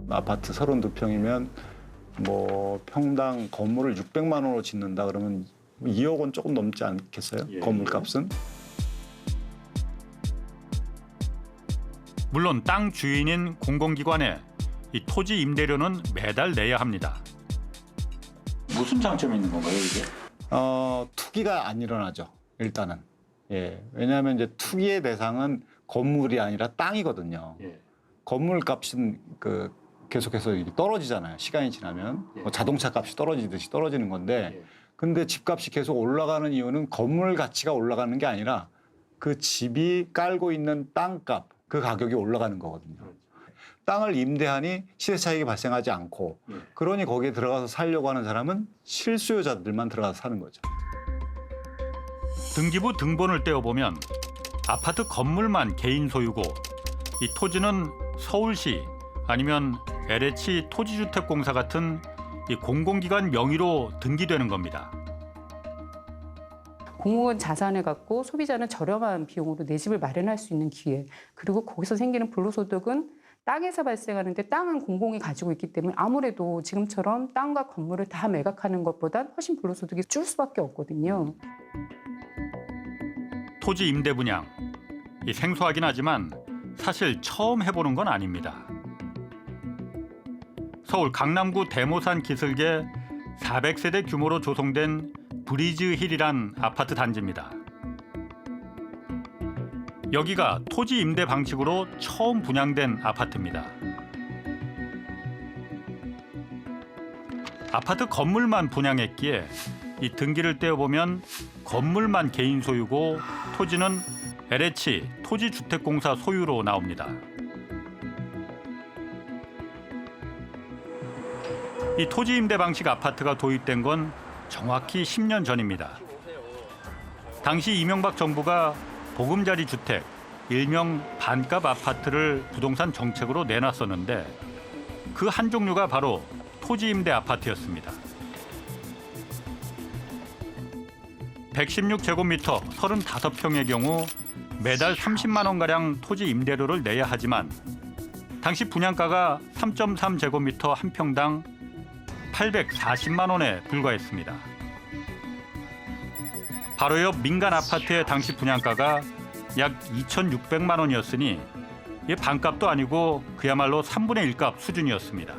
Speaker 2: 아파트 32평이면 뭐 평당 건물을 600만 원으로 짓는다 그러면 2억 원 조금 넘지 않겠어요?
Speaker 19: 예.
Speaker 2: 건물값은?
Speaker 19: 물론 땅 주인인 공공기관에 이 토지 임대료는 매달 내야 합니다.
Speaker 3: 무슨 장점이 있는 건가요, 이게?
Speaker 2: 투기가 안 일어나죠. 일단은. 예. 왜냐하면 이제 투기의 대상은 건물이 아니라 땅이거든요.
Speaker 3: 예.
Speaker 2: 건물 값은 계속해서 떨어지잖아요. 시간이 지나면. 뭐 자동차 값이 떨어지듯이 떨어지는 건데 근데 집값이 계속 올라가는 이유는 건물 가치가 올라가는 게 아니라 그 집이 깔고 있는 땅값, 그 가격이 올라가는 거거든요. 땅을 임대하니 시세 차익이 발생하지 않고 그러니 거기에 들어가서 살려고 하는 사람은 실수요자들만 들어가서 사는 거죠.
Speaker 19: 등기부 등본을 떼어보면 아파트 건물만 개인 소유고 이 토지는 서울시 아니면 LH 토지주택공사 같은 이 공공기관 명의로 등기되는 겁니다.
Speaker 9: 공공은 자산을 갖고 소비자는 저렴한 비용으로 내 집을 마련할 수 있는 기회, 그리고 거기서 생기는 불로소득은 땅에서 발생하는데 땅은 공공이 가지고 있기 때문에 아무래도 지금처럼 땅과 건물을 다 매각하는 것보단 훨씬 불로소득이 줄 수밖에 없거든요.
Speaker 19: 토지 임대 분양, 이 생소하긴 하지만 사실 처음 해보는 건 아닙니다. 서울 강남구 대모산 기슭에 400세대 규모로 조성된 브리즈힐이란 아파트 단지입니다. 여기가 토지 임대 방식으로 처음 분양된 아파트입니다. 아파트 건물만 분양했기에 이 등기를 떼어보면 건물만 개인 소유고 토지는 LH 토지주택공사 소유로 나옵니다. 이 토지 임대 방식 아파트가 도입된 건 정확히 10년 전입니다. 당시 이명박 정부가 보금자리 주택, 일명 반값 아파트를 부동산 정책으로 내놨었는데 그 한 종류가 바로 토지 임대 아파트였습니다. 116제곱미터 35평의 경우 매달 30만 원가량 토지 임대료를 내야 하지만 당시 분양가가 3.3제곱미터 한 평당 840만 원에 불과했습니다. 바로 옆 민간 아파트의 당시 분양가가 약 2,600만 원이었으니 이게 반값도 아니고 그야말로 3분의 1값 수준이었습니다.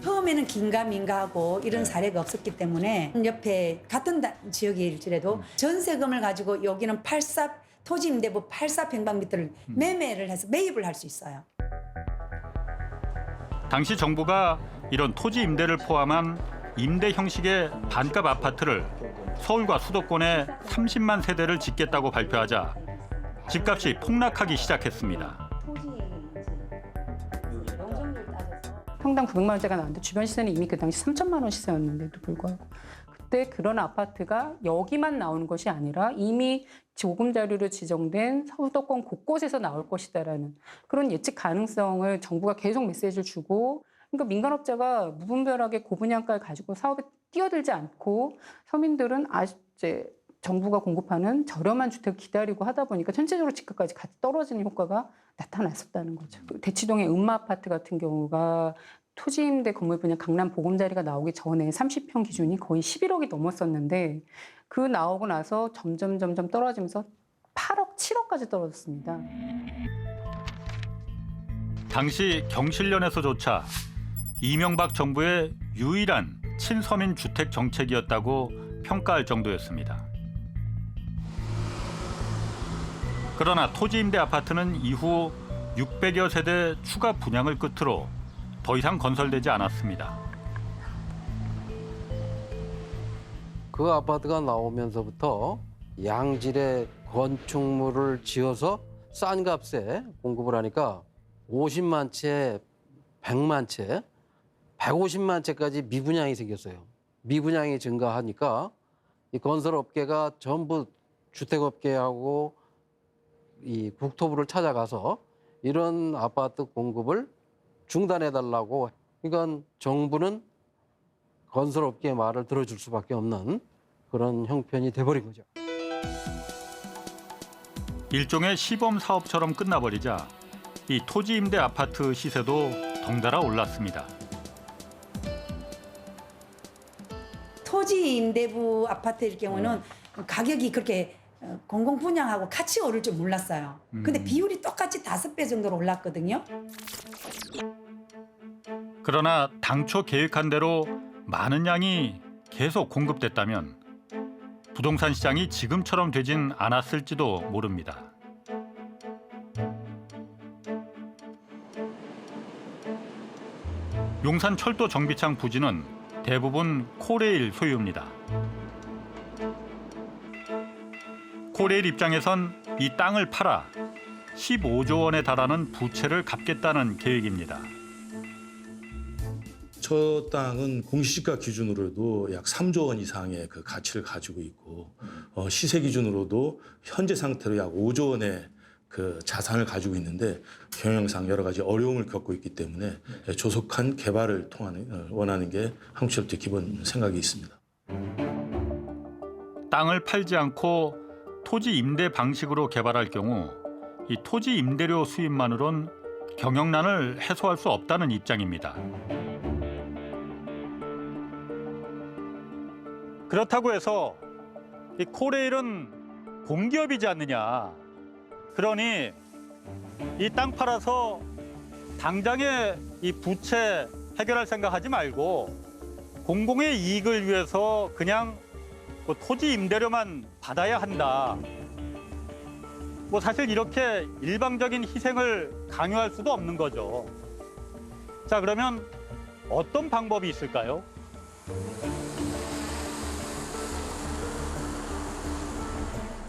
Speaker 5: 처음에는 긴가민가하고 이런 사례가 없었기 때문에 옆에 같은 지역일지라도 전세금을 가지고 여기는 토지 임대부 84평방미터를 매매를 해서 매입을 할 수 있어요.
Speaker 19: 당시 정부가 이런 토지 임대를 포함한 임대 형식의 반값 아파트를 서울과 수도권에 30만 세대를 짓겠다고 발표하자 집값이 폭락하기 시작했습니다.
Speaker 9: 평당 900만 원대가 나왔는데 주변 시세는 이미 그 당시 3천만 원 시세였는데도 불구하고 그때 그런 아파트가 여기만 나오는 것이 아니라 이미 보금자리로 지정된 수도권 곳곳에서 나올 것이다라는 그런 예측 가능성을 정부가 계속 메시지를 주고 그러니까 민간업자가 무분별하게 고분양가를 가지고 사업에 뛰어들지 않고 서민들은 이제 정부가 공급하는 저렴한 주택을 기다리고 하다 보니까 전체적으로 집값까지 같이 떨어지는 효과가 나타났었다는 거죠. 대치동의 음마아파트 같은 경우가 토지임대 건물 분양 강남 보금자리가 나오기 전에 30평 기준이 거의 11억이 넘었었는데 그 나오고 나서 점점 떨어지면서 8억, 7억까지 떨어졌습니다.
Speaker 19: 당시 경실련에서조차 이명박 정부의 유일한 친서민 주택 정책이었다고 평가할 정도였습니다. 그러나 토지 임대 아파트는 이후 600여 세대 추가 분양을 끝으로 더 이상 건설되지 않았습니다.
Speaker 6: 그 아파트가 나오면서부터 양질의 건축물을 지어서 싼 값에 공급을 하니까 50만 채, 100만 채, 150만 채까지 미분양이 생겼어요. 미분양이 증가하니까 이 건설업계가 전부 주택업계하고 이 국토부를 찾아가서 이런 아파트 공급을 중단해달라고. 그러니까 정부는 건설업계의 말을 들어줄 수밖에 없는 그런 형편이 돼버린 거죠.
Speaker 19: 일종의 시범 사업처럼 끝나버리자 이 토지 임대 아파트 시세도 덩달아 올랐습니다.
Speaker 5: 토지 임대부 아파트일 경우는 가격이 그렇게 공공 분양하고 같이 오를 줄 몰랐어요. 근데 비율이 똑같이 5배 정도로 올랐거든요.
Speaker 19: 그러나 당초 계획한 대로 많은 양이 계속 공급됐다면 부동산 시장이 지금처럼 되진 않았을지도 모릅니다. 용산 철도 정비창 부지는 대부분 코레일 소유입니다. 코레일 입장에선 이 땅을 팔아 15조 원에 달하는 부채를 갚겠다는 계획입니다.
Speaker 10: 저 땅은 공시지가 기준으로도 약 3조 원 이상의 그 가치를 가지고 있고 시세 기준으로도 현재 상태로 약 5조 원의 그 자산을 가지고 있는데 경영상 여러 가지 어려움을 겪고 있기 때문에 조속한 개발을 원하는 게 한국철도의 기본 생각이 있습니다.
Speaker 19: 땅을 팔지 않고 토지 임대 방식으로 개발할 경우 이 토지 임대료 수입만으론 경영난을 해소할 수 없다는 입장입니다. 그렇다고 해서 이 코레일은 공기업이지 않느냐. 그러니 이 땅 팔아서 당장에 이 부채 해결할 생각하지 말고 공공의 이익을 위해서 그냥 뭐 토지 임대료만 받아야 한다. 뭐 사실 이렇게 일방적인 희생을 강요할 수도 없는 거죠. 자, 그러면 어떤 방법이 있을까요?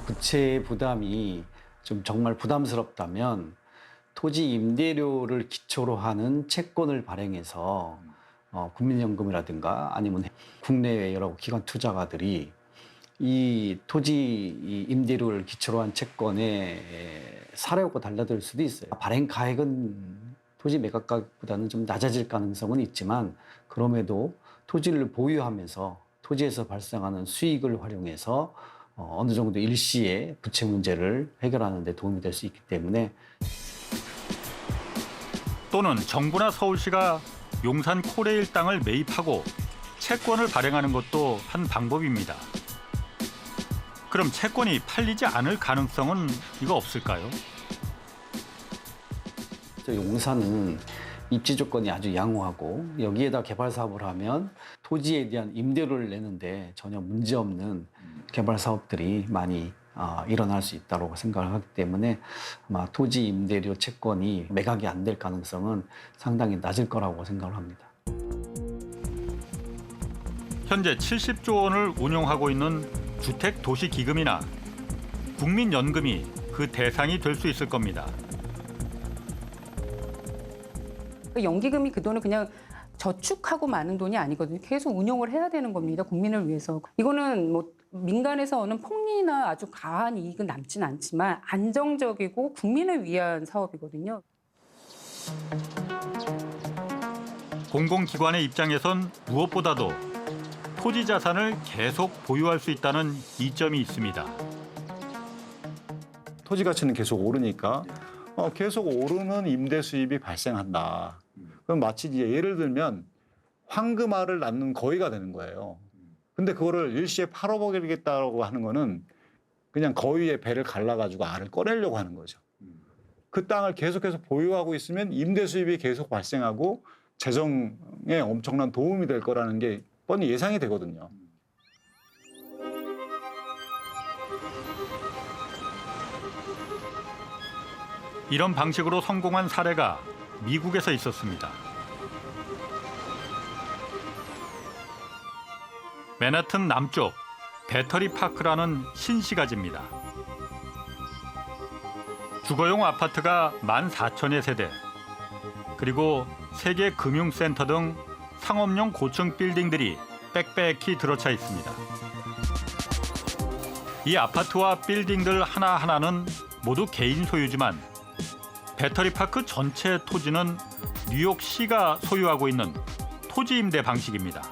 Speaker 2: 부채 부담이 좀 정말 부담스럽다면 토지 임대료를 기초로 하는 채권을 발행해서 국민연금이라든가 아니면 국내외 여러 기관 투자가들이
Speaker 12: 이 토지 임대료를 기초로 한 채권의 사례하고 달라질 수도 있어요. 발행 가액은 토지 매각가격보다는 좀 낮아질 가능성은 있지만 그럼에도 토지를 보유하면서 토지에서 발생하는 수익을 활용해서 어느 정도 일시에 부채 문제를 해결하는 데 도움이 될 수 있기 때문에
Speaker 19: 또는 정부나 서울시가 용산 코레일 땅을 매입하고 채권을 발행하는 것도 한 방법입니다. 그럼 채권이 팔리지 않을 가능성은 이거 없을까요?
Speaker 12: 용산은 입지 조건이 아주 양호하고 여기에다 개발 사업을 하면 토지에 대한 임대료를 내는데 전혀 문제없는 개발 사업들이 많이 일어날 수 있다고 생각을 하기 때문에 아마 토지 임대료 채권이 매각이 안 될 가능성은 상당히 낮을 거라고 생각을 합니다.
Speaker 19: 현재 70조 원을 운용하고 있는 주택도시기금이나 국민연금이 그 대상이 될 수 있을 겁니다.
Speaker 9: 연기금이 그 돈을 그냥 저축하고 마는 돈이 아니거든요. 계속 운용을 해야 되는 겁니다. 국민을 위해서. 이거는 뭐 민간에서 오는 폭리나 아주 과한 이익은 남진 않지만 안정적이고 국민을 위한 사업이거든요.
Speaker 19: 공공기관의 입장에선 무엇보다도 토지 자산을 계속 보유할 수 있다는 이점이 있습니다.
Speaker 2: 토지 가치는 계속 오르니까 계속 오르는 임대 수입이 발생한다. 그럼 마치 이제 예를 들면 황금알을 낳는 거위가 되는 거예요. 근데 그거를 일시에 팔아버리겠다고 하는 거는 그냥 거위의 배를 갈라가지고 알을 꺼내려고 하는 거죠. 그 땅을 계속해서 보유하고 있으면 임대 수입이 계속 발생하고 재정에 엄청난 도움이 될 거라는 게 뻔히 예상이 되거든요.
Speaker 19: 이런 방식으로 성공한 사례가 미국에서 있었습니다. 맨하튼 남쪽 배터리 파크라는 신시가지입니다. 주거용 아파트가 14,000여 세대, 그리고 세계 금융센터 등 상업용 고층 빌딩들이 빽빽히 들어차 있습니다. 이 아파트와 빌딩들 하나하나는 모두 개인 소유지만 배터리파크 전체 토지는 뉴욕시가 소유하고 있는 토지 임대 방식입니다.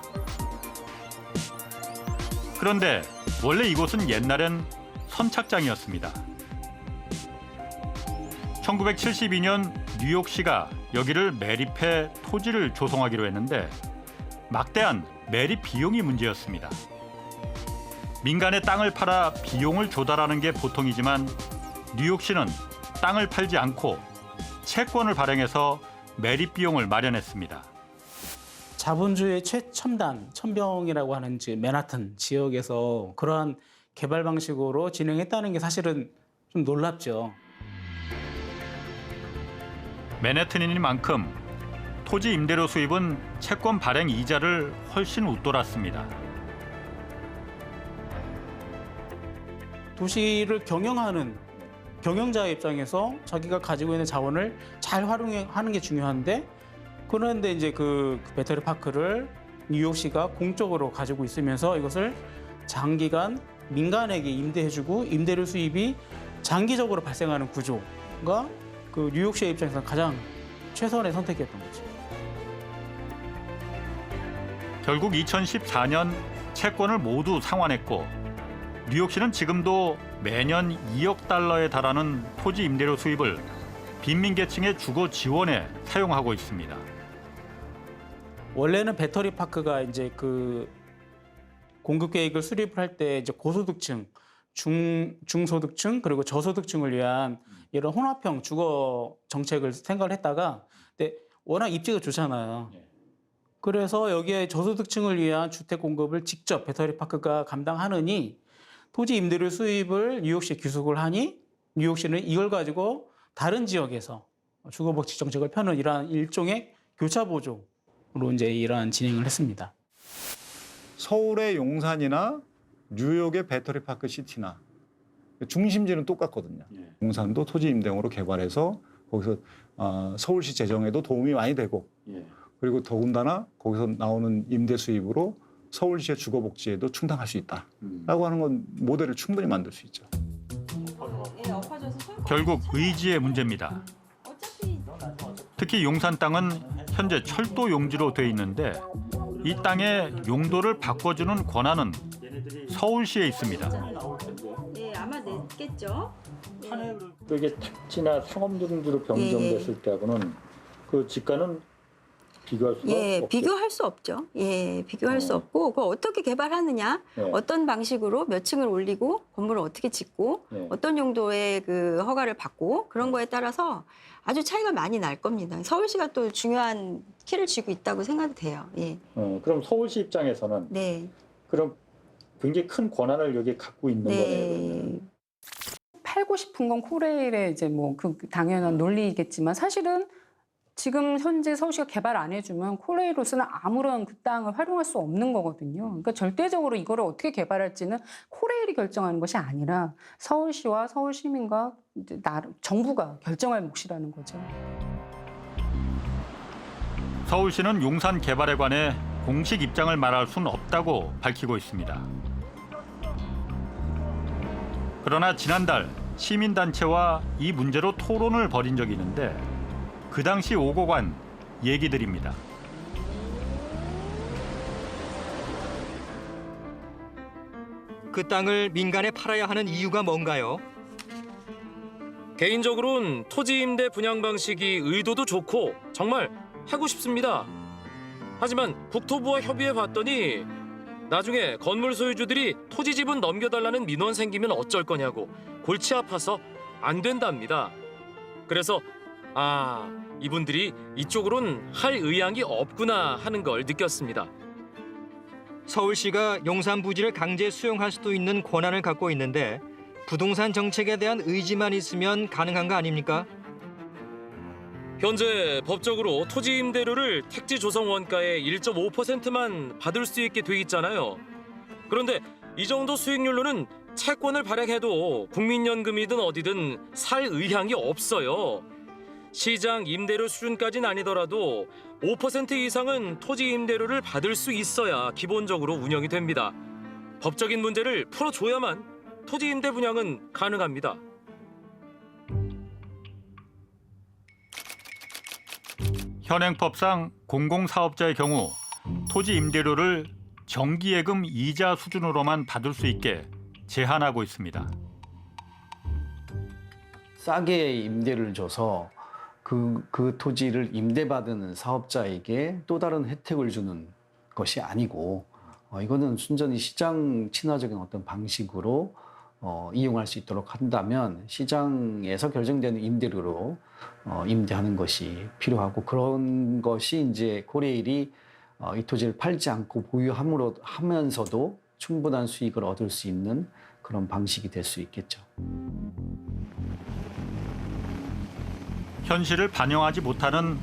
Speaker 19: 그런데 원래 이곳은 옛날엔 선착장이었습니다. 1972년 뉴욕시가 여기를 매립해 토지를 조성하기로 했는데 막대한 매립 비용이 문제였습니다. 민간에 땅을 팔아 비용을 조달하는 게 보통이지만 뉴욕시는 땅을 팔지 않고 채권을 발행해서 매립 비용을 마련했습니다.
Speaker 13: 자본주의 최첨단 천병이라고 하는 맨하튼 지역에서 그러한 개발 방식으로 진행했다는 게 사실은 좀 놀랍죠.
Speaker 19: 맨해튼이니만큼 토지 임대료 수입은 채권 발행 이자를 훨씬 웃돌았습니다.
Speaker 13: 도시를 경영하는 경영자 입장에서 자기가 가지고 있는 자원을 잘 활용하는 게 중요한데, 그런데 이제 그 배터리 파크를 뉴욕시가 공적으로 가지고 있으면서 이것을 장기간 민간에게 임대해주고 임대료 수입이 장기적으로 발생하는 구조가 그 뉴욕시의 입장에서 가장 최선의 선택이었던 거죠.
Speaker 19: 결국 2014년 채권을 모두 상환했고 뉴욕시는 지금도 매년 2억 달러에 달하는 토지 임대료 수입을 빈민계층의 주거 지원에 사용하고 있습니다.
Speaker 13: 원래는 배터리 파크가 이제 그 공급 계획을 수립을 할 때 이제 고소득층, 중소득층 그리고 저소득층을 위한 이런 혼합형 주거 정책을 생각을 했다가, 근데 워낙 입지가 좋잖아요. 그래서 여기에 저소득층을 위한 주택 공급을 직접 배터리 파크가 감당하느니 토지 임대료 수입을 뉴욕시에 귀속을 하니 뉴욕시는 이걸 가지고 다른 지역에서 주거복지 정책을 펴는 이러한 일종의 교차 보조로 이제 이러한 진행을 했습니다.
Speaker 2: 서울의 용산이나 뉴욕의 배터리파크 시티나 중심지는 똑같거든요. 용산도 토지 임대용으로 개발해서 거기서 서울시 재정에도 도움이 많이 되고, 그리고 더군다나 거기서 나오는 임대 수입으로 서울시의 주거복지에도 충당할 수 있다라고 하는 건 모델을 충분히 만들 수 있죠.
Speaker 19: 결국 의지의 문제입니다. 특히 용산 땅은 현재 철도 용지로 돼 있는데 이 땅의 용도를 바꿔주는 권한은 서울시에 있습니다.
Speaker 11: 네, 아마 냈겠죠.
Speaker 19: 이게 택지나 상업용지로 변경됐을 때하고는 그 지가는 비교할 수가 없죠.
Speaker 11: 비교할 수 없죠. 비교할 수 없고 그걸 어떻게 개발하느냐, 어떤 방식으로 몇 층을 올리고 건물을 어떻게 짓고 어떤 용도의 그 허가를 받고 그런 거에 따라서 아주 차이가 많이 날 겁니다. 서울시가 또 중요한 키를 쥐고 있다고 생각이 돼요.
Speaker 19: 그럼 서울시 입장에서는 그럼 굉장히 큰 권한을 여기 갖고 있는 거네요.
Speaker 9: 팔고 싶은 건 코레일의 이제 뭐 그 당연한 논리이겠지만 사실은 지금 현재 서울시가 개발 안 해주면 코레일로서는 아무런 그 땅을 활용할 수 없는 거거든요. 그러니까 절대적으로 이거를 어떻게 개발할지는 코레일이 결정하는 것이 아니라 서울시와 서울시민과 이제 정부가 결정할 몫이라는 거죠.
Speaker 19: 서울시는 용산 개발에 관해 공식 입장을 말할 수는 없다고 밝히고 있습니다. 그러나 지난달 시민단체와 이 문제로 토론을 벌인 적이 있는데 그 당시 오고 간 얘기들입니다.
Speaker 14: 그 땅을 민간에 팔아야 하는 이유가 뭔가요?
Speaker 16: 개인적으로는 토지 임대 분양 방식이 의도도 좋고 정말 하고 싶습니다. 하지만 국토부와 협의해 봤더니 나중에 건물 소유주들이 토지 지분 넘겨달라는 민원 생기면 어쩔 거냐고 골치 아파서 안 된답니다. 그래서 이분들이 이쪽으로는 할 의향이 없구나 하는 걸 느꼈습니다.
Speaker 14: 서울시가 용산 부지를 강제 수용할 수도 있는 권한을 갖고 있는데 부동산 정책에 대한 의지만 있으면 가능한 거 아닙니까?
Speaker 16: 현재 법적으로 토지 임대료를 택지 조성 원가의 1.5%만 받을 수 있게 돼 있잖아요. 그런데 이 정도 수익률로는 채권을 발행해도 국민연금이든 어디든 살 의향이 없어요. 시장 임대료 수준까지는 아니더라도 5% 이상은 토지 임대료를 받을 수 있어야 기본적으로 운영이 됩니다. 법적인 문제를 풀어줘야만 토지 임대 분양은 가능합니다.
Speaker 19: 현행법상 공공사업자의 경우 토지 임대료를 정기예금 이자 수준으로만 받을 수 있게 제한하고 있습니다.
Speaker 12: 싸게 임대를 줘서 그 토지를 임대받은 사업자에게 또 다른 혜택을 주는 것이 아니고 이거는 순전히 시장 친화적인 어떤 방식으로 이용할 수 있도록 한다면 시장에서 결정되는 임대료로 임대하는 것이 필요하고 그런 것이 이제 코레일이 이 토지를 팔지 않고 보유함으로 하면서도 충분한 수익을 얻을 수 있는 그런 방식이 될 수 있겠죠.
Speaker 19: 현실을 반영하지 못하는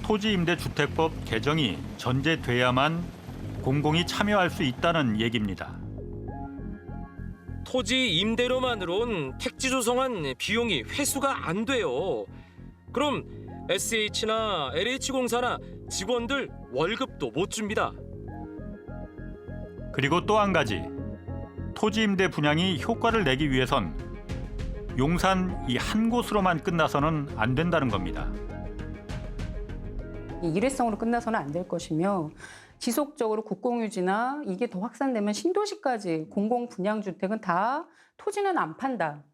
Speaker 19: 토지임대주택법 개정이 전제돼야만 공공이 참여할 수 있다는 얘기입니다.
Speaker 16: 토지 임대료만으론 택지 조성한 비용이 회수가 안 돼요. 그럼 SH나 LH공사나 직원들 월급도 못 줍니다.
Speaker 19: 그리고 또 한 가지, 토지임대 분양이 효과를 내기 위해선 용산 이 한 곳으로만 끝나서는 안 된다는 겁니다.
Speaker 9: 일회성으로 끝나서는 안 될 것이며 지속적으로 국공유지나 이게 더 확산되면 신도시까지 공공분양주택은 다 토지는 안 판다,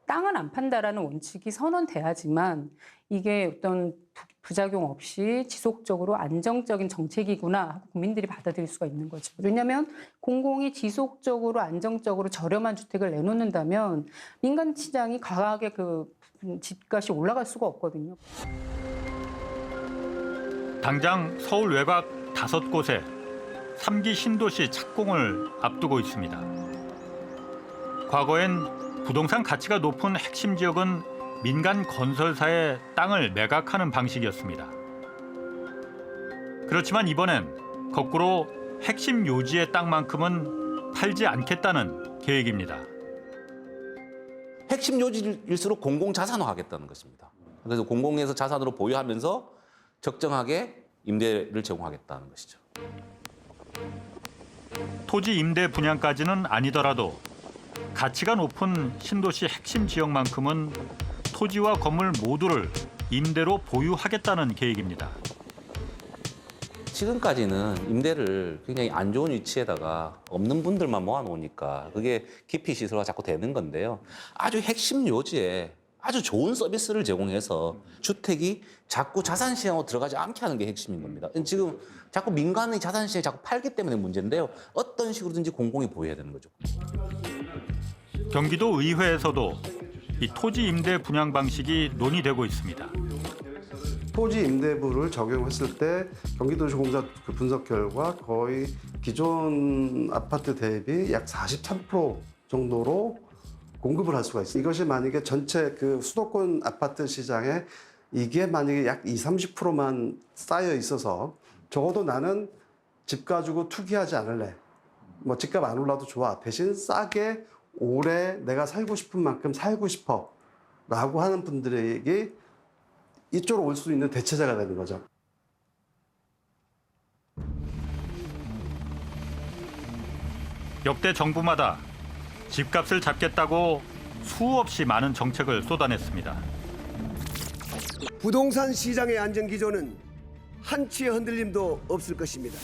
Speaker 9: 땅은 안 판다라는 원칙이 선언돼야지만 이게 어떤 부작용 없이 지속적으로 안정적인 정책이구나 하고 국민들이 받아들일 수가 있는 거죠. 왜냐하면 공공이 지속적으로 안정적으로 저렴한 주택을 내놓는다면 민간 시장이 강하게 그 집값이 올라갈 수가 없거든요.
Speaker 19: 당장 서울 외곽 5곳에 3기 신도시 착공을 앞두고 있습니다. 과거엔 부동산 가치가 높은 핵심 지역은 민간 건설사의 땅을 매각하는 방식이었습니다. 그렇지만 이번엔 거꾸로 핵심 요지의 땅만큼은 팔지 않겠다는 계획입니다.
Speaker 24: 핵심 요지일수록 공공자산화하겠다는 것입니다. 그래서 공공에서 자산으로 보유하면서 적정하게 임대를 제공하겠다는 것이죠.
Speaker 1: 토지 임대 분양까지는 아니더라도 가치가 높은 신도시 핵심 지역만큼은 토지와 건물 모두를 임대로 보유하겠다는 계획입니다.
Speaker 24: 지금까지는 임대를 굉장히 안 좋은 위치에다가 없는 분들만 모아놓으니까 그게 기피 시설화 자꾸 되는 건데요. 아주 핵심 요지에 아주 좋은 서비스를 제공해서 주택이 자꾸 자산시장으로 들어가지 않게 하는 게 핵심인 겁니다. 지금 자꾸 민간의 자산시장이 자꾸 팔기 때문에 문제인데요. 어떤 식으로든지 공공이 보여야 되는 거죠.
Speaker 1: 경기도 의회에서도 이 토지 임대 분양 방식이 논의되고 있습니다.
Speaker 15: 토지 임대부를 적용했을 때 경기도시공사 그 분석 결과 거의 기존 아파트 대비 약 43% 정도로 공급을 할 수가 있어요. 이것이 만약에 전체 그 수도권 아파트 시장에 이게 만약에 약 20-30%만 쌓여 있어서 적어도 나는 집 가지고 투기하지 않을래. 뭐 집값 안 올라도 좋아. 대신 싸게 오래 내가 살고 싶은 만큼 살고 싶어. 라고 하는 분들에게 이쪽으로 올 수 있는 대체자가 되는 거죠.
Speaker 1: 역대 정부마다 집값을 잡겠다고 수없이 많은 정책을 쏟아냈습니다.
Speaker 17: 부동산 시장의 안정 기조는 한치의 흔들림도 없을 것입니다.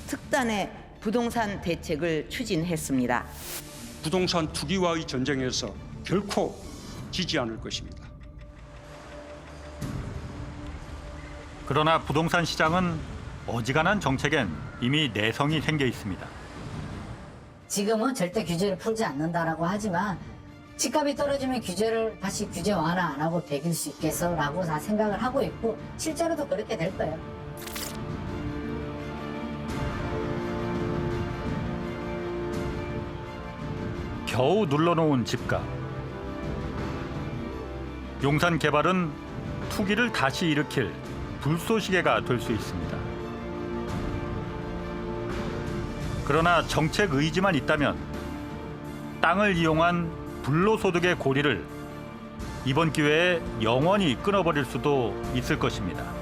Speaker 18: 특단의 부동산 대책을 추진했습니다.
Speaker 25: 부동산 투기와의 전쟁에서 결코 지지 않을 것입니다.
Speaker 1: 그러나 부동산 시장은 어지간한 정책엔 이미 내성이 생겨 있습니다.
Speaker 26: 지금은 절대 규제를 풀지 않는다라고 하지만 집값이 떨어지면 규제를 다시 규제 완화 안 하고 배길 수 있겠어라고 다 생각을 하고 있고 실제로도 그렇게 될 거예요.
Speaker 1: 겨우 눌러놓은 집값. 용산 개발은 투기를 다시 일으킬 불쏘시개가 될 수 있습니다. 그러나 정책 의지만 있다면 땅을 이용한 불로소득의 고리를 이번 기회에 영원히 끊어버릴 수도 있을 것입니다.